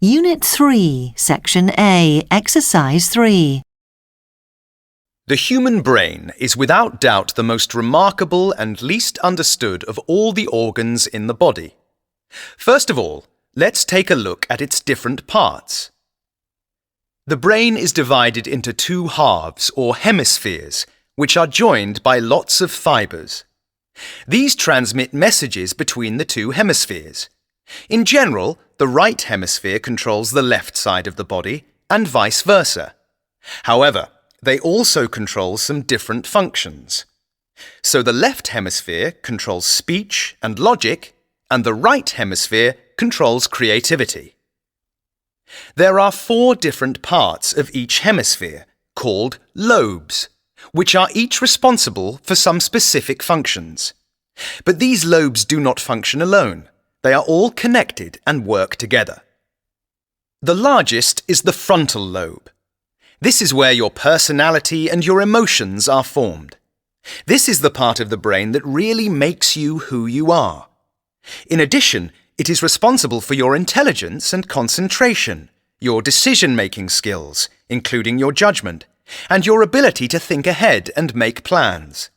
Unit 3, Section A, Exercise 3. The human brain is without doubt the most remarkable and least understood of all the organs in the body. First of all, let's take a look at its different parts. The brain is divided into two halves or hemispheres, which are joined by lots of fibers. These transmit messages between the two hemispheres. In general, the right hemisphere controls the left side of the body, and vice versa. However, they also control some different functions. So the left hemisphere controls speech and logic, and the right hemisphere controls creativity. There are 4 different parts of each hemisphere, called lobes, which are each responsible for some specific functions. But these lobes do not function alone. They are all connected and work together. The largest is the frontal lobe. This is where your personality and your emotions are formed. This is the part of the brain that really makes you who you are. In addition, it is responsible for your intelligence and concentration, your decision-making skills, including your judgment, and your ability to think ahead and make plans.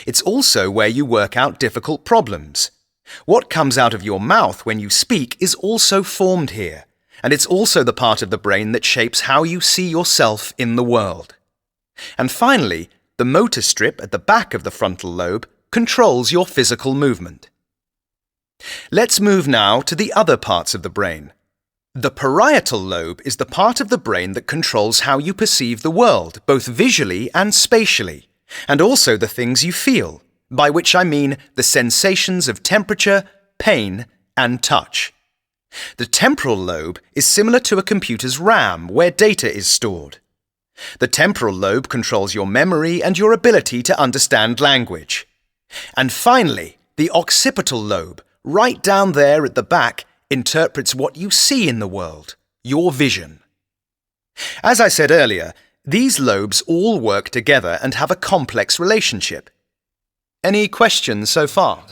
It's also where you work out difficult problems. What comes out of your mouth when you speak is also formed here, and it's also the part of the brain that shapes how you see yourself in the world. And finally, the motor strip at the back of the frontal lobe controls your physical movement. Let's move now to the other parts of the brain. The parietal lobe is the part of the brain that controls how you perceive the world, both visually and spatially, and also the things you feel, by which I mean the sensations of temperature, pain, and touch. The temporal lobe is similar to a computer's RAM, where data is stored. The temporal lobe controls your memory and your ability to understand language. And finally, the occipital lobe, right down there at the back, interprets what you see in the world, your vision. As I said earlier, these lobes all work together and have a complex relationship. Any questions so far?